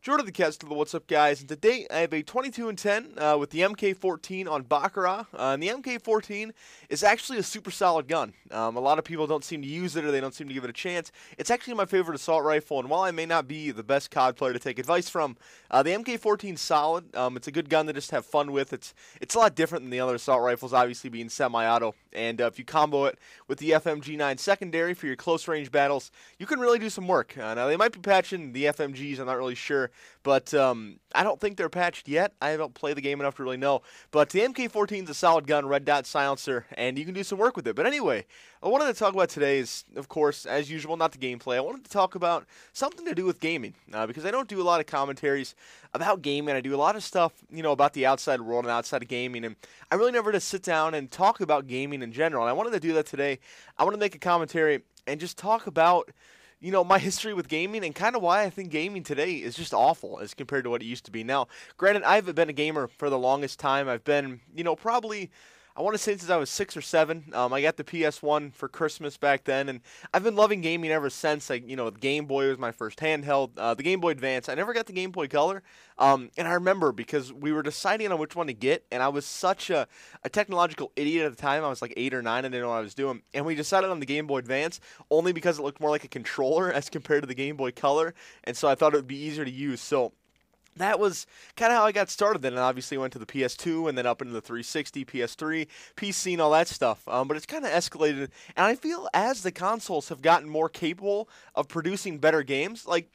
Jordan the Cast to the What's Up Guys, and today I have a 22-10 with the MK14 on Baccarat. And the MK14 is actually a super solid gun. A lot of people don't seem to use it or they don't seem to give it a chance. It's actually my favorite assault rifle, and while I may not be the best COD player to take advice from, the MK14 is solid. It's a good gun to just have fun with. It's a lot different than the other assault rifles, obviously being semi-auto. And if you combo it with the FMG9 secondary for your close range battles, you can really do some work. Now they might be patching the FMGs, I'm not really sure. But I don't think they're patched yet. I don't play the game enough to really know. But the MK14 is a solid gun, red dot silencer, and you can do some work with it. But anyway, I wanted to talk about today is, of course, as usual, not the gameplay. I wanted to talk about something to do with gaming. Because I don't do a lot of commentaries about gaming. I do a lot of stuff, about the outside world and outside of gaming. And I really never just sit down and talk about gaming in general. And I wanted to do that today. I want to make a commentary and just talk about my history with gaming and kind of why I think gaming today is just awful as compared to what it used to be. Now, granted, I haven't been a gamer for the longest time. I've been, probably, I want to say since I was 6 or 7. I got the PS1 for Christmas back then, and I've been loving gaming ever since. The Game Boy was my first handheld. The Game Boy Advance. I never got the Game Boy Color. And I remember because we were deciding on which one to get, and I was such a technological idiot at the time. I was like 8 or 9, I didn't know what I was doing. And we decided on the Game Boy Advance only because it looked more like a controller as compared to the Game Boy Color, and so I thought it would be easier to use. So that was kind of how I got started then, and obviously went to the PS2 and then up into the 360, PS3, PC, and all that stuff. But it's kind of escalated, and I feel as the consoles have gotten more capable of producing better games, like,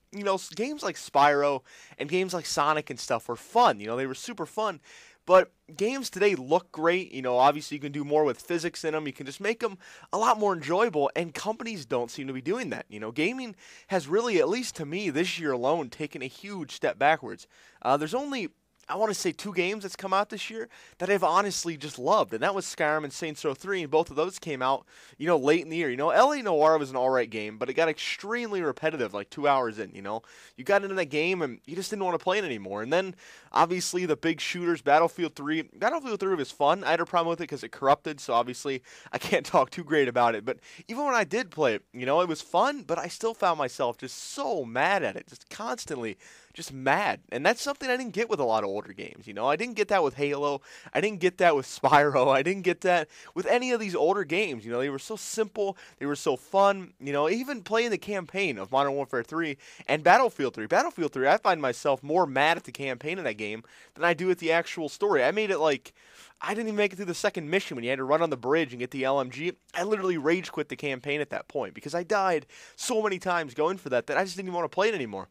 games like Spyro and games like Sonic and stuff were fun. They were super fun. But games today look great. Obviously you can do more with physics in them. You can just make them a lot more enjoyable, and companies don't seem to be doing that. Gaming has really, at least to me, this year alone, taken a huge step backwards. There's only, I want to say, 2 games that's come out this year that I've honestly just loved, and that was Skyrim and Saints Row 3, and both of those came out, late in the year. LA Noire was an alright game, but it got extremely repetitive, like 2 hours in, You got into that game, and you just didn't want to play it anymore. And then, obviously, the big shooters, Battlefield 3. Battlefield 3 was fun. I had a problem with it because it corrupted, so obviously, I can't talk too great about it. But even when I did play it, it was fun, but I still found myself just so mad at it, just constantly just mad. And that's something I didn't get with a lot of older games, I didn't get that with Halo. I didn't get that with Spyro. I didn't get that with any of these older games. They were so simple. They were so fun. Even playing the campaign of Modern Warfare 3 and Battlefield 3. Battlefield 3, I find myself more mad at the campaign of that game than I do at the actual story. I made it like, I didn't even make it through the second mission when you had to run on the bridge and get the LMG. I literally rage quit the campaign at that point because I died so many times going for that I just didn't even want to play it anymore.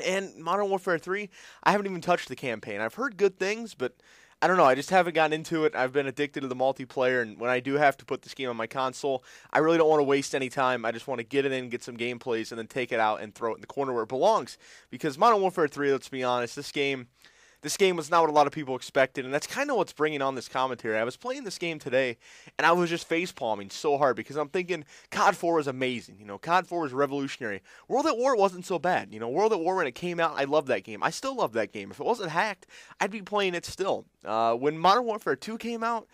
And Modern Warfare 3, I haven't even touched the campaign. I've heard good things, but I don't know. I just haven't gotten into it. I've been addicted to the multiplayer, and when I do have to put this game on my console, I really don't want to waste any time. I just want to get it in, get some gameplays, and then take it out and throw it in the corner where it belongs. Because Modern Warfare 3, let's be honest, this game was not what a lot of people expected, and that's kind of what's bringing on this commentary. I was playing this game today, and I was just facepalming so hard because I'm thinking COD 4 was amazing. COD 4 was revolutionary. World at War wasn't so bad. World at War, when it came out, I loved that game. I still love that game. If it wasn't hacked, I'd be playing it still. When Modern Warfare 2 came out,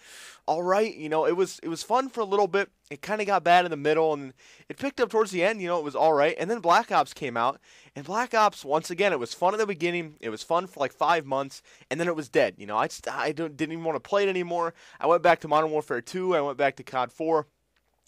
all right, it was fun for a little bit. It kind of got bad in the middle, and it picked up towards the end. It was all right. And then Black Ops came out, and Black Ops, once again, it was fun at the beginning. It was fun for like 5 months, and then it was dead. I didn't even want to play it anymore. I went back to Modern Warfare 2. I went back to COD 4.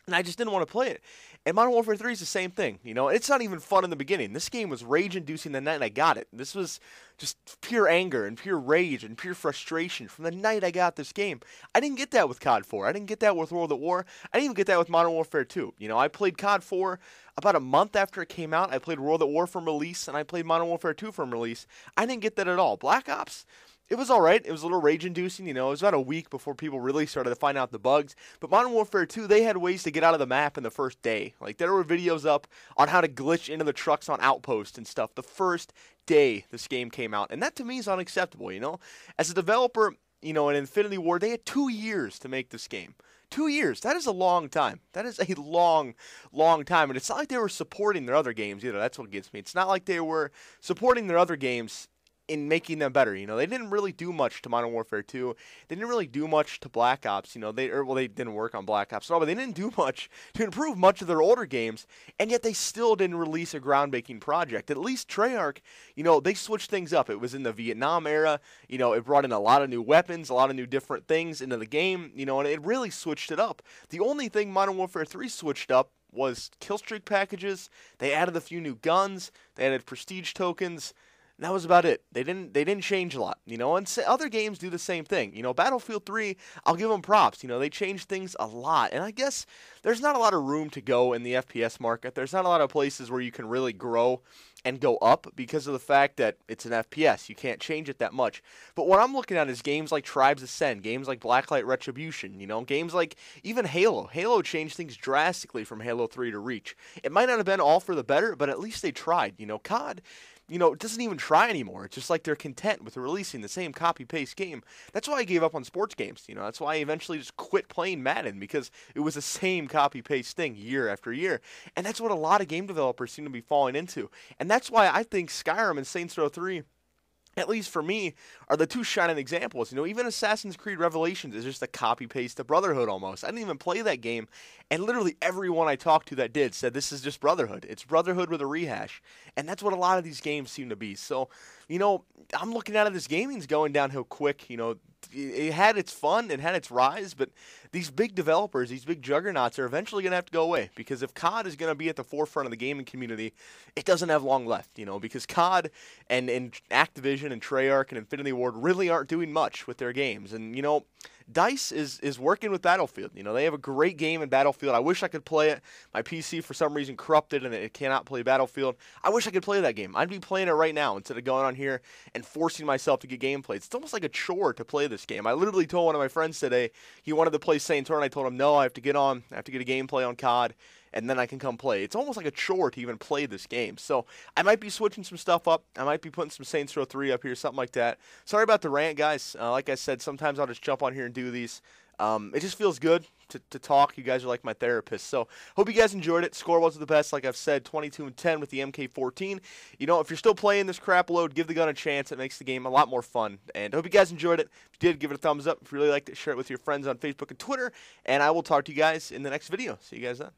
And I just didn't want to play it. And Modern Warfare 3 is the same thing. It's not even fun in the beginning. This game was rage-inducing the night and I got it. This was just pure anger and pure rage and pure frustration from the night I got this game. I didn't get that with COD 4. I didn't get that with World at War. I didn't even get that with Modern Warfare 2. I played COD 4 about a month after it came out. I played World at War from release, and I played Modern Warfare 2 from release. I didn't get that at all. Black Ops, it was alright. It was a little rage-inducing, It was about a week before people really started to find out the bugs. But Modern Warfare 2, they had ways to get out of the map in the first day. Like, there were videos up on how to glitch into the trucks on outposts and stuff the first day this game came out. And that, to me, is unacceptable, As a developer, in Infinity Ward, they had 2 years to make this game. 2 years. That is a long time. That is a long, long time. And it's not like they were supporting their other games either. That's what gets me. It's not like they were supporting their other games in making them better. They didn't really do much to Modern Warfare 2. They didn't really do much to Black Ops. They didn't work on Black Ops at all, but they didn't do much to improve much of their older games, and yet they still didn't release a groundbreaking project. At least Treyarch, they switched things up. It was in the Vietnam era. It brought in a lot of new weapons, a lot of new different things into the game, and it really switched it up. The only thing Modern Warfare 3 switched up was killstreak packages. They added a few new guns. They added prestige tokens. And that was about it. They didn't change a lot, and other games do the same thing. Battlefield 3, I'll give them props. They changed things a lot, and I guess there's not a lot of room to go in the FPS market. There's not a lot of places where you can really grow and go up because of the fact that it's an FPS. You can't change it that much. But what I'm looking at is games like Tribes Ascend, games like Blacklight Retribution, games like even Halo. Halo changed things drastically from Halo 3 to Reach. It might not have been all for the better, but at least they tried. COD, it doesn't even try anymore. It's just like they're content with releasing the same copy-paste game. That's why I gave up on sports games. That's why I eventually just quit playing Madden, because it was the same copy-paste thing year after year. And that's what a lot of game developers seem to be falling into. And that's why I think Skyrim and Saints Row 3, at least for me, are the two shining examples. Even Assassin's Creed Revelations is just a copy-paste of Brotherhood almost. I didn't even play that game, and literally everyone I talked to that did said this is just Brotherhood. It's Brotherhood with a rehash, and that's what a lot of these games seem to be. So, I'm looking at it, this gaming's going downhill quick. It had its fun, it had its rise, but these big developers, these big juggernauts are eventually going to have to go away, because if COD is going to be at the forefront of the gaming community, it doesn't have long left, because COD and Activision and Treyarch and Infinity Ward really aren't doing much with their games. And, DICE is working with Battlefield. They have a great game in Battlefield. I wish I could play it. My PC, for some reason, corrupted and it cannot play Battlefield. I wish I could play that game. I'd be playing it right now instead of going on here and forcing myself to get gameplay. It's almost like a chore to play this game. I literally told one of my friends today he wanted to play Saints Row, and I told him, no, I have to get a gameplay on COD, and then I can come play. It's almost like a chore to even play this game. So I might be switching some stuff up. I might be putting some Saints Row 3 up here, something like that. Sorry about the rant, guys. Like I said, sometimes I'll just jump on here and do these. It just feels good to talk. You guys are like my therapist. So hope you guys enjoyed it. Score wasn't the best, like I've said, 22-10 with the MK14. If you're still playing this crap load, give the gun a chance. It makes the game a lot more fun. And hope you guys enjoyed it. If you did, give it a thumbs up. If you really liked it, share it with your friends on Facebook and Twitter. And I will talk to you guys in the next video. See you guys then.